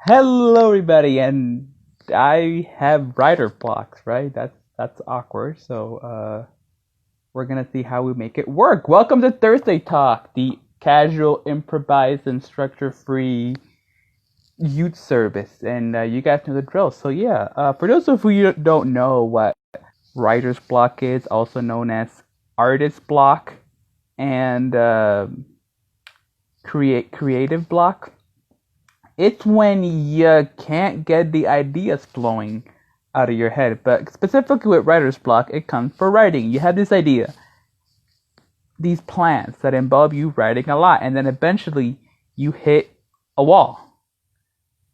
Hello, everybody, and I have writer blocks, right? That's awkward. So we're gonna see how we make it work. Welcome to Thursday Talk, the casual, improvised, and structure-free youth service, and you guys know the drill. So yeah, for those of you who don't know what writer's block is, also known as artist block and creative block. It's when you can't get the ideas flowing out of your head. But specifically with writer's block, it comes for writing. You have this idea, these plans that involve you writing a lot, and then eventually you hit a wall.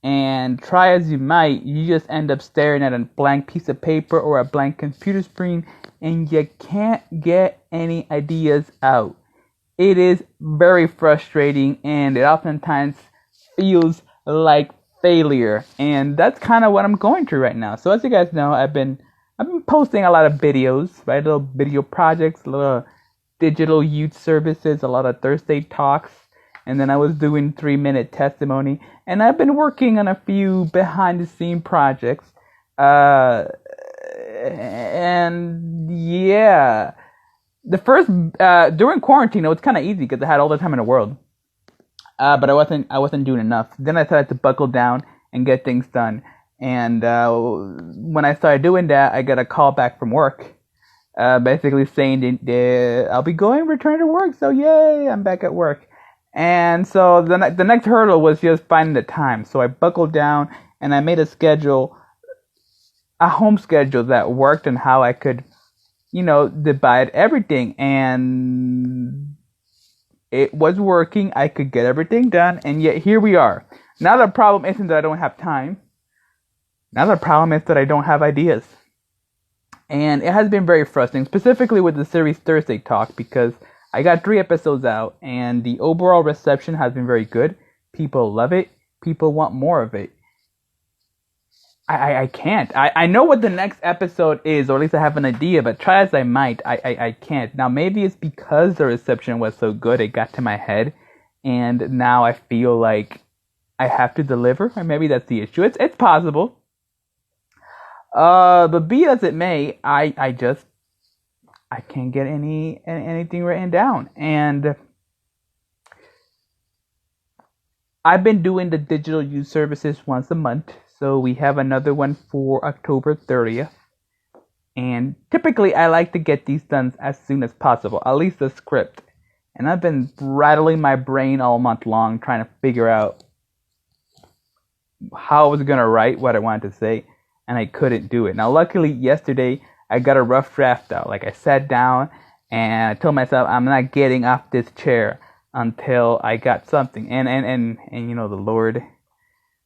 And try as you might, you just end up staring at a blank piece of paper or a blank computer screen, and you can't get any ideas out. It is very frustrating, and it oftentimes feels like failure, and that's kind of what I'm going through right now. So as you guys know, I've been posting a lot of videos, right? Little video projects, little digital youth services, a lot of Thursday talks, and then I was doing 3-minute testimony, and I've been working on a few behind the scene projects. And yeah, the first during quarantine, it was kind of easy because I had all the time in the world. But I wasn't doing enough. Then I started to buckle down and get things done. And when I started doing that, I got a call back from work, basically saying that I'll be return to work. So yay, I'm back at work. And so the next hurdle was just finding the time. So I buckled down and I made a home schedule that worked and how I could, divide everything. And it was working. I could get everything done, and yet here we are. Now the problem isn't that I don't have time. Now the problem is that I don't have ideas. And it has been very frustrating, specifically with the series Thursday Talk, because I got 3 episodes out, and the overall reception has been very good. People love it. People want more of it. I can't. I know what the next episode is, or at least I have an idea, but try as I might, I can't. Now, maybe it's because the reception was so good, it got to my head, and now I feel like I have to deliver, or maybe that's the issue. It's possible. But be as it may, I can't get anything written down. And I've been doing the digital youth services once a month. So we have another one for October 30th. And typically I like to get these done as soon as possible, at least the script. And I've been rattling my brain all month long trying to figure out how I was going to write what I wanted to say, and I couldn't do it. Now luckily yesterday I got a rough draft out. Like I sat down and I told myself I'm not getting off this chair until I got something. And the Lord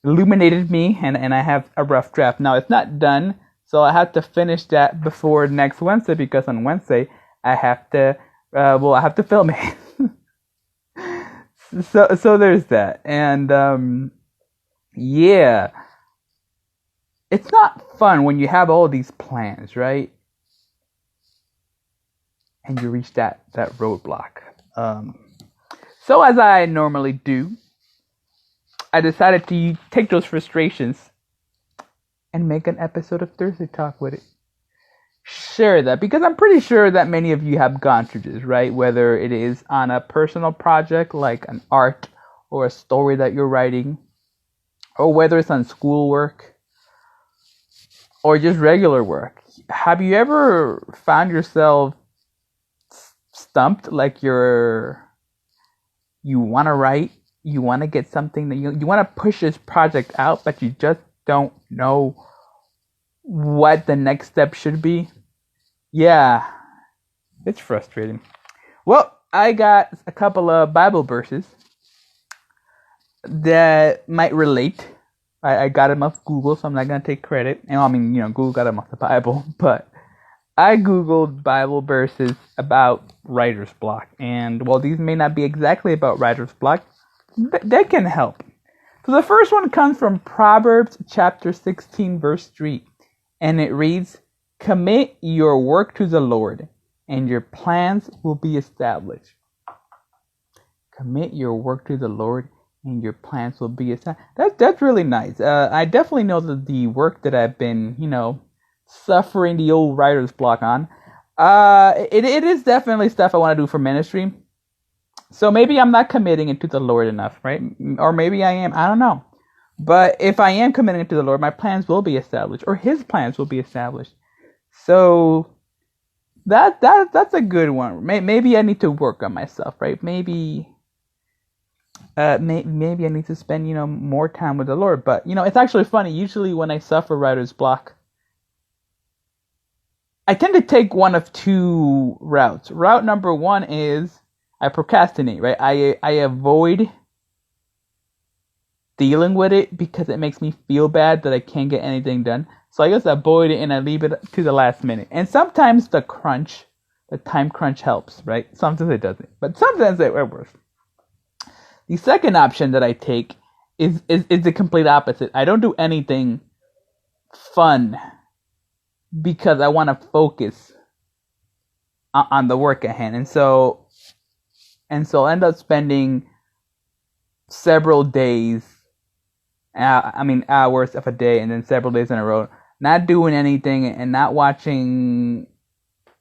illuminated me, and I have a rough draft. Now it's not done, so I have to finish that before next Wednesday, because on Wednesday I have to film it. so there's that. And yeah, it's not fun when you have all these plans, right? And you reach that roadblock. So as I normally do, I decided to take those frustrations and make an episode of Thursday Talk with it. Share that, because I'm pretty sure that many of you have gone through this, right? Whether it is on a personal project like an art or a story that you're writing, or whether it's on schoolwork or just regular work. Have you ever found yourself stumped, like you want to write, you want to get something that you want to push this project out, but you just don't know what the next step should be? Yeah, it's frustrating. Well, I got a couple of Bible verses that might relate. I got them off Google, so I'm not going to take credit. And Google got them off the Bible, but I Googled Bible verses about writer's block. And while these may not be exactly about writer's block, they can help. So the first one comes from Proverbs chapter 16, verse 3. And it reads, "Commit your work to the Lord, and your plans will be established." Commit your work to the Lord, and your plans will be established. That's really nice. I definitely know that the work that I've been, suffering the old writer's block on, it is definitely stuff I want to do for ministry. So maybe I'm not committing it to the Lord enough, right? Or maybe I am. I don't know. But if I am committing it to the Lord, my plans will be established, or His plans will be established. So that's a good one. Maybe I need to work on myself, right? Maybe I need to spend more time with the Lord. But it's actually funny. Usually when I suffer writer's block, I tend to take one of two routes. Route number one is I procrastinate, right? I avoid dealing with it because it makes me feel bad that I can't get anything done. So I just avoid it and I leave it to the last minute. And sometimes the time crunch helps, right? Sometimes it doesn't, but sometimes it works. The second option that I take is the complete opposite. I don't do anything fun because I want to focus on the work at hand. And so I end up spending several days, hours of a day, and then several days in a row, not doing anything and not doing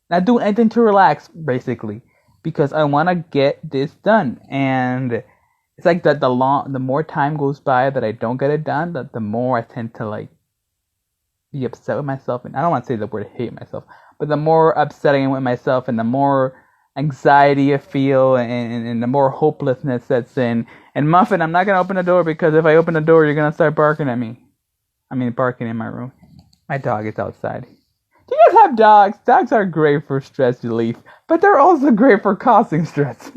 anything to relax, basically, because I want to get this done. And it's like that the more time goes by that I don't get it done, the more I tend to be upset with myself. And I don't want to say the word hate myself, but the more upset I am with myself, and the more anxiety I feel, and the more hopelessness sets in. And Muffin, I'm not going to open the door, because if I open the door, you're going to start barking at me. Barking in my room. My dog is outside. Do you guys have dogs? Dogs are great for stress relief, but they're also great for causing stress.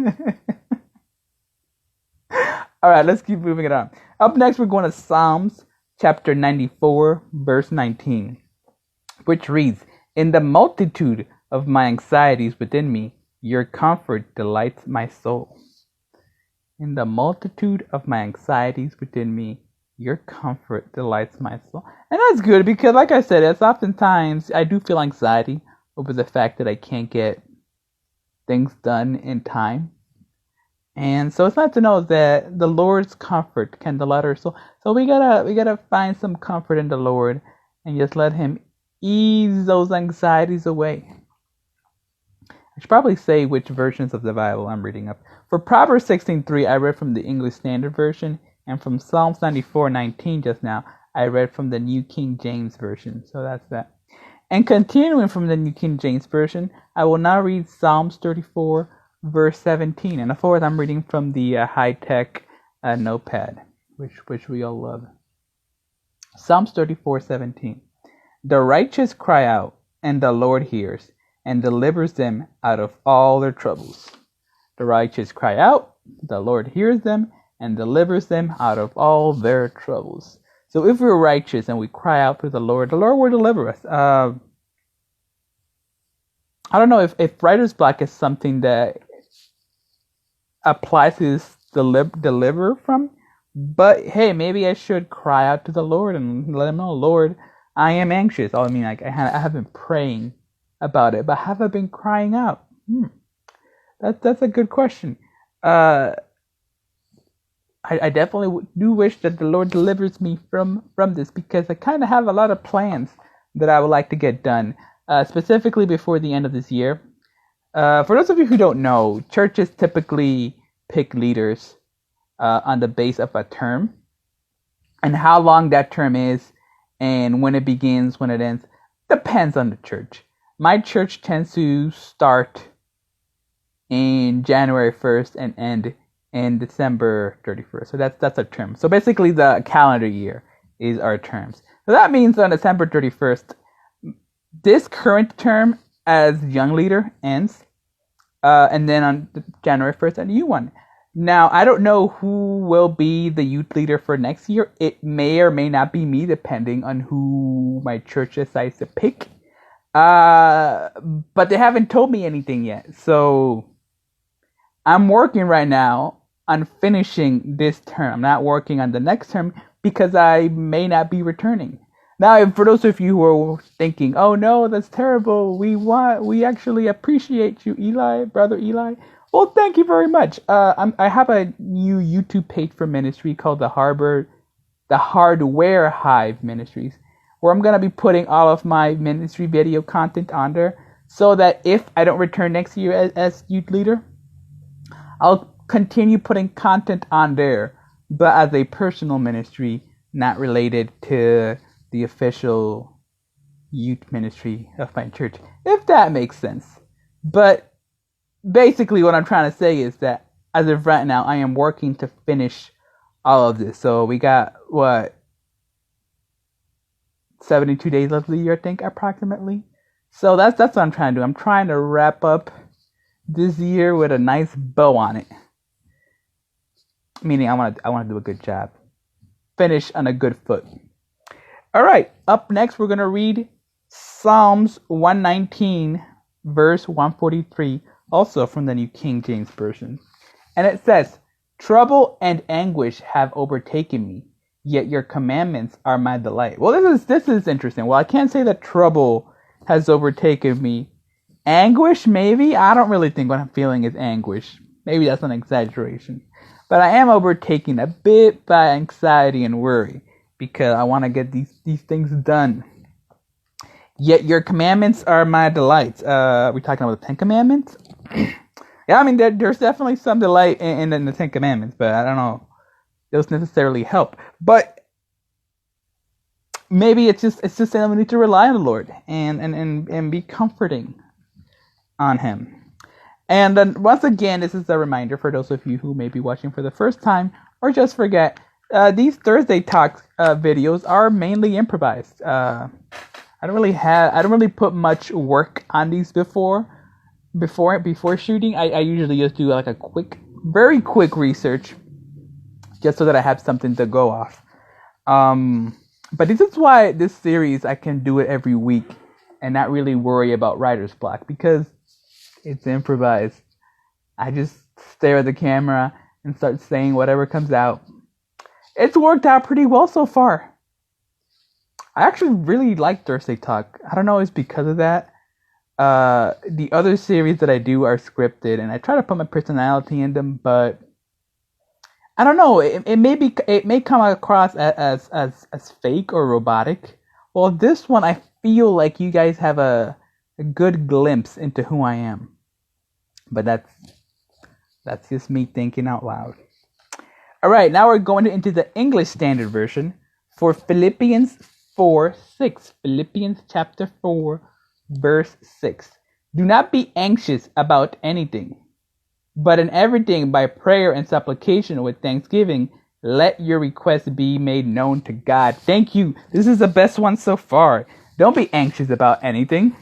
Alright, let's keep moving it on. Up next, we're going to Psalms chapter 94, verse 19, which reads, "In the multitude of my anxieties within me, your comfort delights my soul." In the multitude of my anxieties within me, your comfort delights my soul. And that's good, because like I said, it's oftentimes I do feel anxiety over the fact that I can't get things done in time. And so it's nice to know that the Lord's comfort can delight our soul. So we gotta find some comfort in the Lord and just let Him ease those anxieties away. I should probably say which versions of the Bible I'm reading up. For Proverbs 16:3, I read from the English Standard Version, and from Psalms 94:19 just now, I read from the New King James Version. So that's that. And continuing from the New King James Version, I will now read Psalms 34, verse 17. And of course, I'm reading from the high-tech notepad, which we all love. Psalms 34:17. The righteous cry out, and the Lord hears, and delivers them out of all their troubles. The righteous cry out, the Lord hears them, and delivers them out of all their troubles. So if we're righteous and we cry out to the Lord will deliver us. I don't know if writer's block is something that applies to this deliver from, but hey, maybe I should cry out to the Lord and let Him know, Lord, I am anxious. I have been praying about it, but have I been crying out? That's a good question. I definitely do wish that the Lord delivers me from this, because I kind of have a lot of plans that I would like to get done, specifically before the end of this year. For those of you who don't know, churches typically pick leaders on the base of a term, and how long that term is, and when it begins, when it ends, depends on the church. My church tends to start in January 1st and end in December 31st. So that's a term. So basically the calendar year is our terms. So that means on December 31st, this current term as young leader ends. And then on January 1st, a new one. Now, I don't know who will be the youth leader for next year. It may or may not be me, depending on who my church decides to pick. But they haven't told me anything yet. So I'm working right now on finishing this term. I'm not working on the next term because I may not be returning. Now, for those of you who are thinking, "Oh no, that's terrible. We actually appreciate you, Eli, brother Eli. Well, thank you very much. I have a new YouTube page for ministry called the Hardware Hive Ministries, where I'm gonna be putting all of my ministry video content on there, so that if I don't return next year as youth leader, I'll continue putting content on there, but as a personal ministry, not related to the official youth ministry of my church, if that makes sense. But basically what I'm trying to say is that as of right now, I am working to finish all of this. So we got, 72 days left of the year, I think, approximately. So that's what I'm trying to do. I'm trying to wrap up this year with a nice bow on it. Meaning I want to do a good job. Finish on a good foot. All right, up next we're going to read Psalms 119, verse 143, also from the New King James Version. And it says, "Trouble and anguish have overtaken me, yet your commandments are my delight." Well, this is interesting. Well, I can't say that trouble has overtaken me. Anguish, maybe? I don't really think what I'm feeling is anguish. Maybe that's an exaggeration. But I am overtaken a bit by anxiety and worry, because I want to get these things done. Yet your commandments are my delights. We talking about the 10 Commandments? Yeah, I mean, there's definitely some delight in the 10 Commandments, but I don't know those necessarily help. But maybe it's just that we need to rely on the Lord and be comforting on Him. And then once again, this is a reminder for those of you who may be watching for the first time or just forget. These Thursday Talk videos are mainly improvised. I don't really put much work on these before shooting. I usually just do like a very quick research, just so that I have something to go off. But this is why this series I can do it every week and not really worry about writer's block, because it's improvised. I just stare at the camera and start saying whatever comes out. It's worked out pretty well so far. I actually really like Thursday Talk. I don't know if it's because of that. The other series that I do are scripted, and I try to put my personality in them, but I don't know. It may come across as fake or robotic. Well, this one I feel like you guys have a good glimpse into who I am. But that's just me thinking out loud. All right, now we're going into the English Standard Version for Philippians 4:6. Philippians chapter 4, verse 6. "Do not be anxious about anything, but in everything by prayer and supplication with thanksgiving, let your requests be made known to God." Thank you. This is the best one so far. Don't be anxious about anything,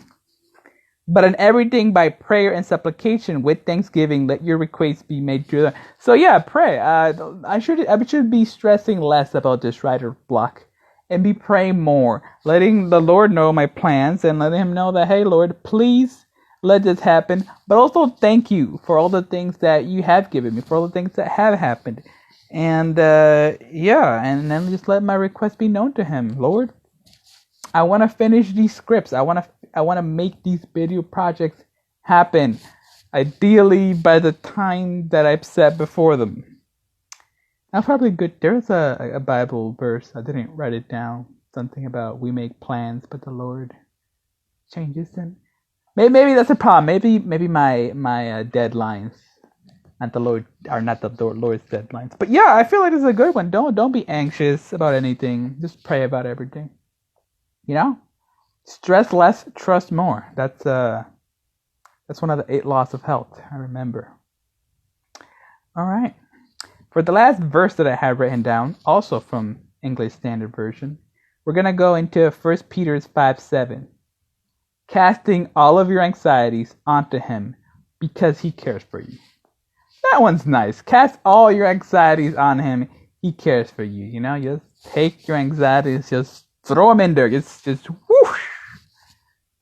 but in everything by prayer and supplication with thanksgiving, let your requests be made known. So yeah, pray. I should be stressing less about this writer block and be praying more, letting the Lord know my plans and letting Him know that, hey Lord, please let this happen. But also thank you for all the things that you have given me, for all the things that have happened. And and then just let my request be known to Him. Lord, I want to finish these scripts. I want to make these video projects happen, ideally by the time that I've set before them. That's probably good. There's a Bible verse. I didn't write it down. Something about we make plans, but the Lord changes them. Maybe that's a problem. Maybe my deadlines, not the Lord's deadlines. But yeah, I feel like this is a good one. Don't be anxious about anything. Just pray about everything. You know, stress less, trust more. That's one of the 8 laws of health. I remember. All right. For the last verse that I have written down, also from English Standard Version, we're gonna go into 1 Peter 5:7. "Casting all of your anxieties onto Him, because He cares for you." That one's nice. Cast all your anxieties on Him. He cares for you. You know, just take your anxieties, just throw them in there. Just whoosh.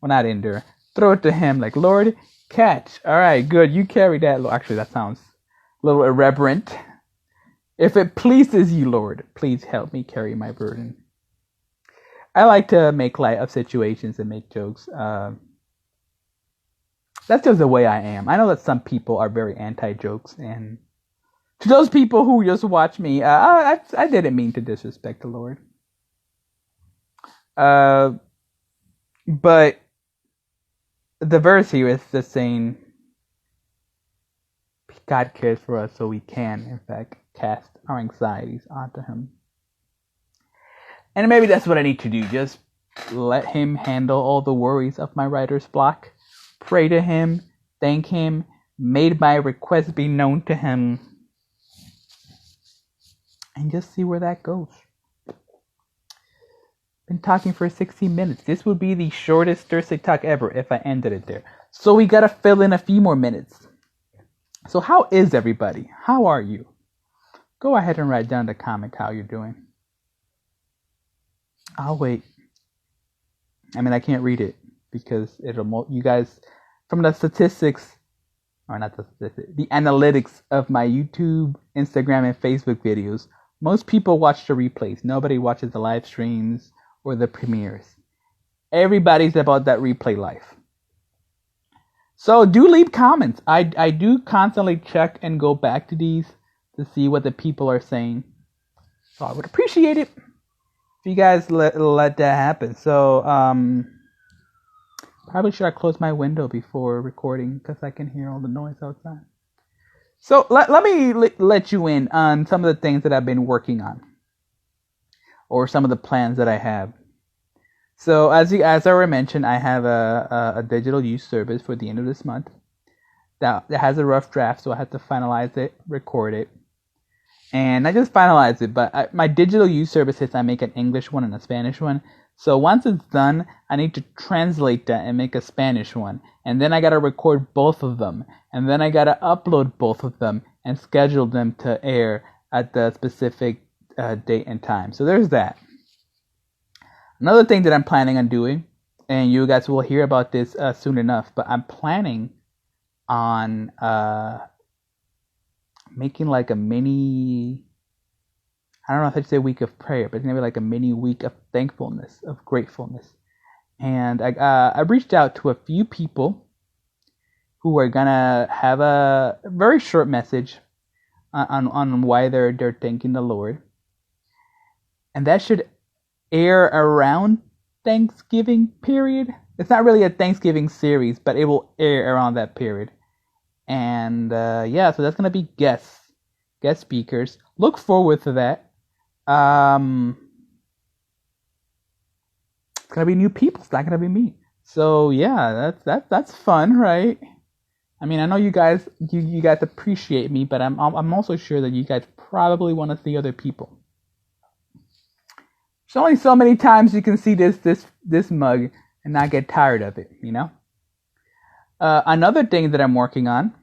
Well, not in there. Throw it to Him. Like, Lord, catch. All right, good. You carry that. Actually, that sounds a little irreverent. "If it pleases you, Lord, please help me carry my burden." I like to make light of situations and make jokes. That's just the way I am. I know that some people are very anti-jokes, and to those people who just watch me, I didn't mean to disrespect the Lord. But the verse here is just saying God cares for us, so we can, in fact, cast our anxieties onto Him. And maybe that's what I need to do. Just let Him handle all the worries of my writer's block. Pray to Him, thank Him, made my request be known to Him, and just see where that goes. Been talking for 60 minutes. This would be the shortest Thursday talk ever if I ended it there. So we gotta fill in a few more minutes. So how is everybody? How are you? Go ahead and write down in the comment how you're doing. I'll wait. I mean, I can't read it because you guys, from the statistics, or not the statistics, the analytics of my YouTube, Instagram, and Facebook videos, most people watch the replays. Nobody watches the live streams or the premieres. Everybody's about that replay life. So do leave comments. I do constantly check and go back to these to see what the people are saying. So I would appreciate it if you guys let that happen. So probably should I close my window before recording because I can hear all the noise outside. So let me let you in on some of the things that I've been working on, or some of the plans that I have. So as I already mentioned, I have a digital use service for the end of this month that has a rough draft, so I have to finalize it, record it, and I just finalized it. But my digital use services, I make an English one and a Spanish one. So once it's done, I need to translate that and make a Spanish one, and then I gotta record both of them, and then I gotta upload both of them and schedule them to air at the specific date and time. So there's that. Another thing that I'm planning on doing, and you guys will hear about this soon enough, but I'm planning on making like a mini, I don't know if I'd say week of prayer, but maybe like a mini week of thankfulness, of gratefulness. And I reached out to a few people who are gonna have a very short message on why they're thanking the Lord, and that should air around Thanksgiving period. It's not really a Thanksgiving series, but it will air around that period. And so that's gonna be guest speakers. Look forward to that. It's gonna be new people. It's not gonna be me. So yeah, that's fun, right? I mean, I know you guys appreciate me, but I'm also sure that you guys probably want to see other people. There's only so many times you can see this mug and not get tired of it, you know? Another thing that I'm working on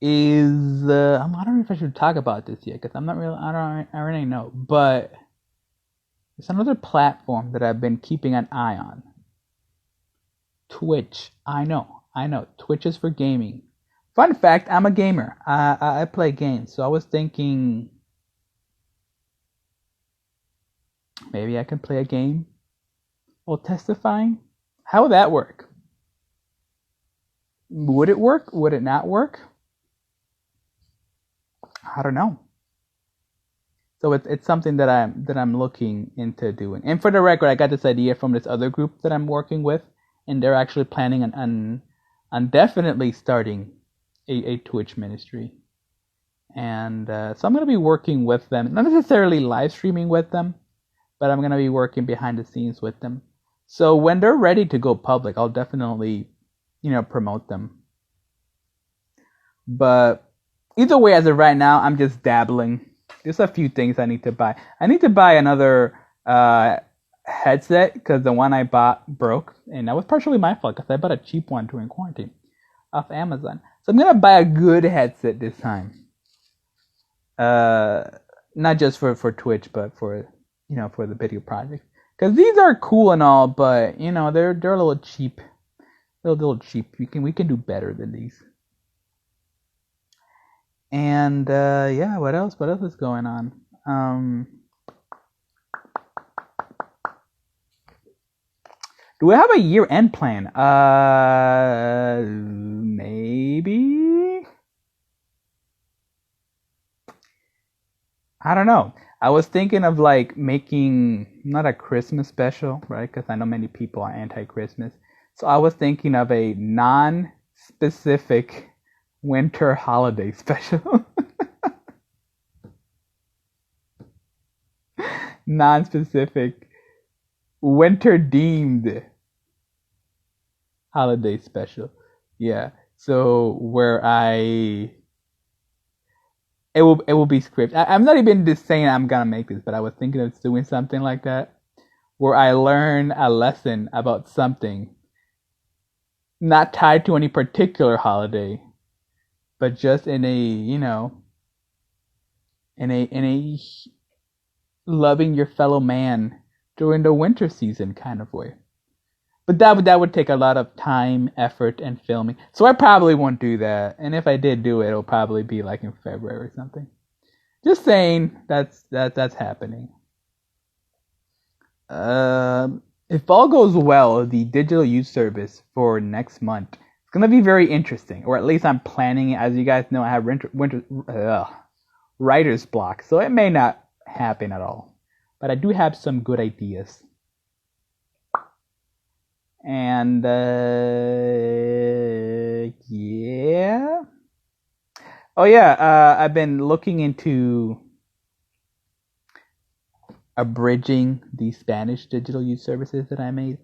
is I don't know if I should talk about this yet because I already know, but it's another platform that I've been keeping an eye on. Twitch. I know. Twitch is for gaming. Fun fact, I'm a gamer. I play games, so I was thinking maybe I can play a game while testifying. How would that work? Would it work? Would it not work? I don't know. So it's something that I'm looking into doing. And for the record, I got this idea from this other group that I'm working with, and they're actually planning on definitely starting a Twitch ministry. And so I'm going to be working with them, not necessarily live streaming with them, but I'm going to be working behind the scenes with them. So when they're ready to go public, I'll definitely, promote them. But either way, as of right now, I'm just dabbling. There's a few things I need to buy. I need to buy another headset because the one I bought broke, and that was partially my fault because I bought a cheap one during quarantine off Amazon. So I'm gonna buy a good headset this time. Not just for Twitch, but for for the video project. Because these are cool and all, but they're a little cheap. A little cheap. We can do better than these. And what else? What else is going on? Do I have a year-end plan? Maybe. I don't know. I was thinking of like making not a Christmas special, right? Because I know many people are anti-Christmas. So I was thinking of a non-specific winter holiday special. Non-specific winter themed holiday special. Yeah. So where it will be scripted. I'm not even just saying I'm gonna make this, but I was thinking of doing something like that where I learn a lesson about something not tied to any particular holiday, but just in a, in a loving your fellow man during the winter season kind of way. But that would take a lot of time, effort, and filming. So I probably won't do that. And if I did do it, it'll probably be like in February or something. Just saying that's happening. If all goes well, the digital youth service for next month is gonna be very interesting. Or at least I'm planning it. As you guys know, I have writer's block, so it may not happen at all. But I do have some good ideas. And yeah. Oh yeah, I've been looking into abridging the Spanish digital youth services that I made.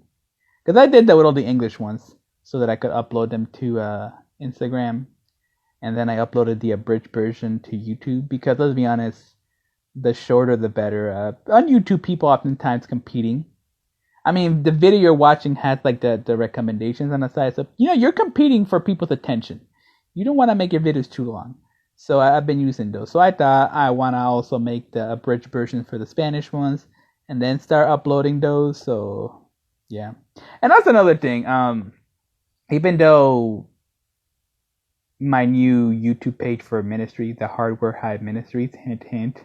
Because I did that with all the English ones so that I could upload them to Instagram. And then I uploaded the abridged version to YouTube because let's be honest, the shorter the better. On YouTube, people oftentimes competing. I mean, the video you're watching has like the recommendations on the side. So, you're competing for people's attention. You don't want to make your videos too long. So I've been using those. So I thought I want to also make the abridged version for the Spanish ones and then start uploading those. So, yeah. And that's another thing. Even though my new YouTube page for ministry, the Hardware Hive Ministries, hint, hint,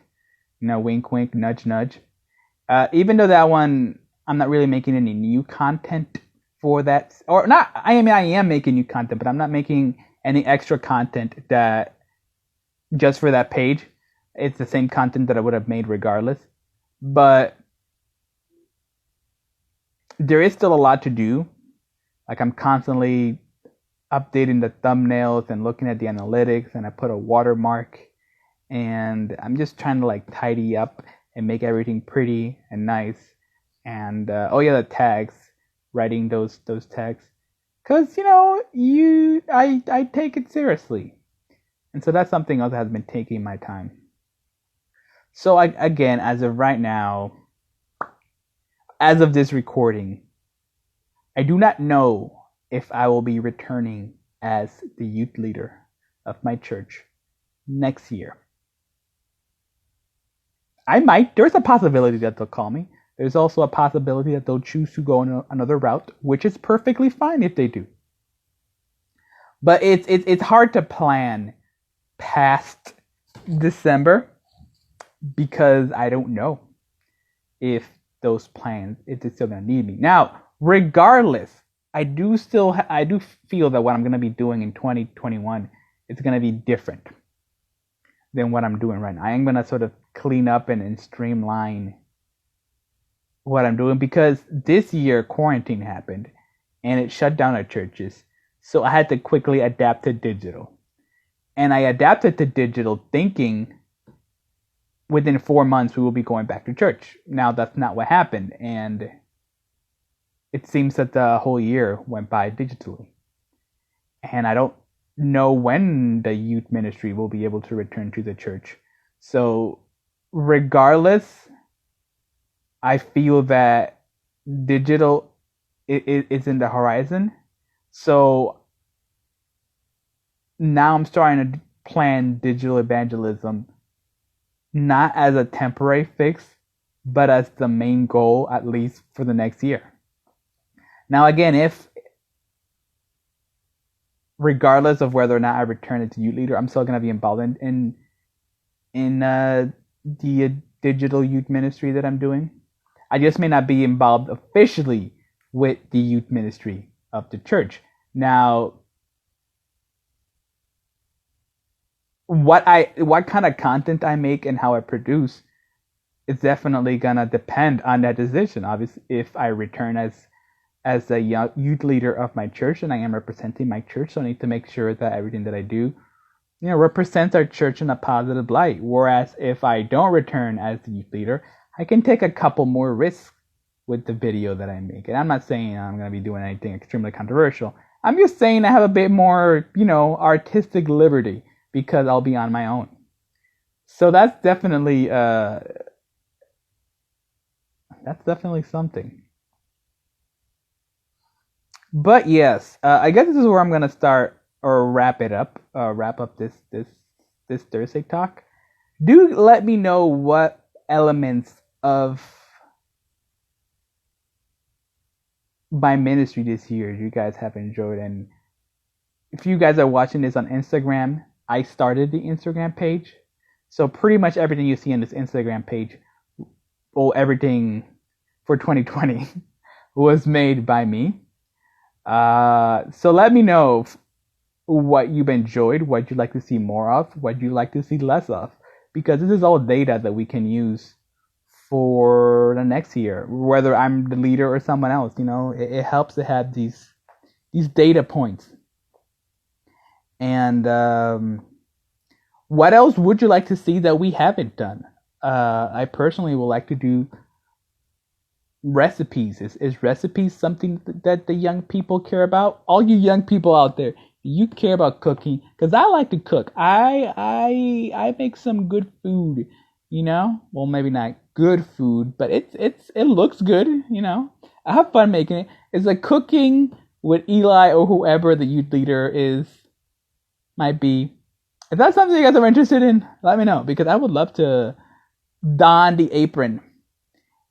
wink, wink, nudge, nudge. Even though that one, I'm not really making any new content for that, or not. I am making new content, but I'm not making any extra content that just for that page. It's the same content that I would have made regardless. But there is still a lot to do. Like I'm constantly updating the thumbnails and looking at the analytics, and I put a watermark, and I'm just trying to like tidy up and make everything pretty and nice. And the tags, writing those tags, because I take it seriously, and so that's something else that has been taking my time. So again, as of right now, as of this recording, I do not know if I will be returning as the youth leader of my church next year. I might. There's a possibility that they'll call me. There's also a possibility that they'll choose to go on another route, which is perfectly fine if they do. But it's hard to plan past December because I don't know if those plans, if they're still gonna need me. Now, regardless, I do feel that what I'm gonna be doing in 2021 is gonna be different than what I'm doing right now. I am gonna sort of clean up and streamline what I'm doing because this year quarantine happened and it shut down our churches. So I had to quickly adapt to digital. And I adapted to digital thinking within 4 months we will be going back to church. Now that's not what happened. And it seems that the whole year went by digitally. And I don't know when the youth ministry will be able to return to the church. So regardless, I feel that digital is in the horizon. So now I'm starting to plan digital evangelism not as a temporary fix, but as the main goal, at least for the next year. Now, again, if regardless of whether or not I return as youth leader, I'm still going to be involved in the digital youth ministry that I'm doing. I just may not be involved officially with the youth ministry of the church. Now, what kind of content I make and how I produce is definitely gonna depend on that decision. Obviously, if I return as a youth leader of my church and I am representing my church, so I need to make sure that everything that I do, represents our church in a positive light. Whereas if I don't return as the youth leader, I can take a couple more risks with the video that I make. And I'm not saying I'm going to be doing anything extremely controversial. I'm just saying I have a bit more, artistic liberty because I'll be on my own. So that's definitely something. But yes, I guess this is where I'm going to start or wrap up this Thursday talk. Do let me know what elements of my ministry this year you guys have enjoyed. And if you guys are watching this on Instagram, I started the Instagram page. So pretty much everything you see on this Instagram page, everything for 2020 was made by me. So let me know what you've enjoyed, what you'd like to see more of, what you'd like to see less of, because this is all data that we can use for the next year, whether I'm the leader or someone else. It helps to have these data points. And what else would you like to see that we haven't done? I personally would like to do recipes. Is recipes something that the young people care about? All you young people out there, you care about cooking? Because I like to cook. I make some good food. Well, maybe not good food, but it looks good. I have fun making it. It's like cooking with Eli or whoever the youth leader might be. If that's something you guys are interested in, let me know, because I would love to don the apron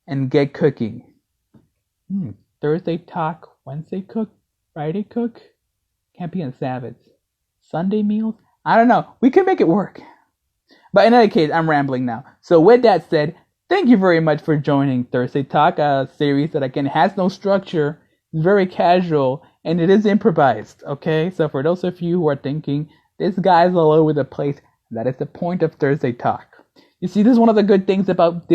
and get cooking. Thursday talk, Wednesday cook, Friday cook. Can't be on Sabbaths. Sunday meals? I don't know. We can make it work. But in any case, I'm rambling now. So with that said, thank you very much for joining Thursday Talk, a series that again has no structure, it's very casual, and it is improvised. Okay, so for those of you who are thinking this guy's all over the place, that is the point of Thursday Talk. You see, this is one of the good things about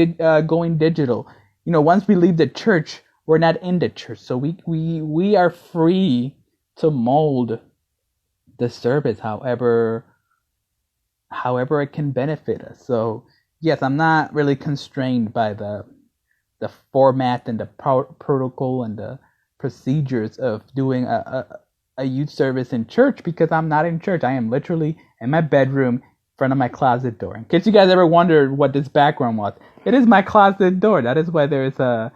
going digital. Once we leave the church, we're not in the church, so we are free to mold the service however it can benefit us. So yes, I'm not really constrained by the format and the protocol and the procedures of doing a youth service in church, because I'm not in church. I am literally in my bedroom in front of my closet door. In case you guys ever wondered what this background was, it is my closet door. That is why there is a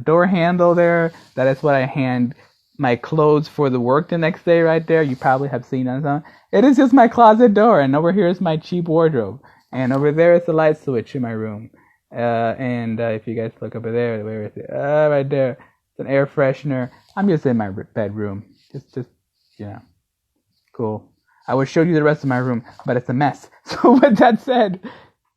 door handle there. That is what I hand my clothes for the work the next day right there. You probably have seen that. It is just my closet door, and over here is my cheap wardrobe, and over there is the light switch in my room. And if you guys look over there, where is it? Right there. It's an air freshener. I'm just in my bedroom. Just cool. I would show you the rest of my room, but it's a mess. So with that said,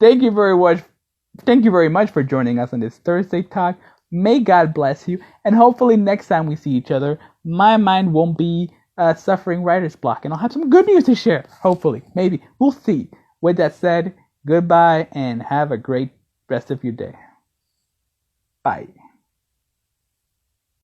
thank you very much for joining us on this Thursday Talk. May God bless you, and hopefully next time we see each other, my mind won't be suffering writer's block, and I'll have some good news to share. Hopefully, maybe, we'll see. With that said, goodbye, and have a great rest of your day. Bye.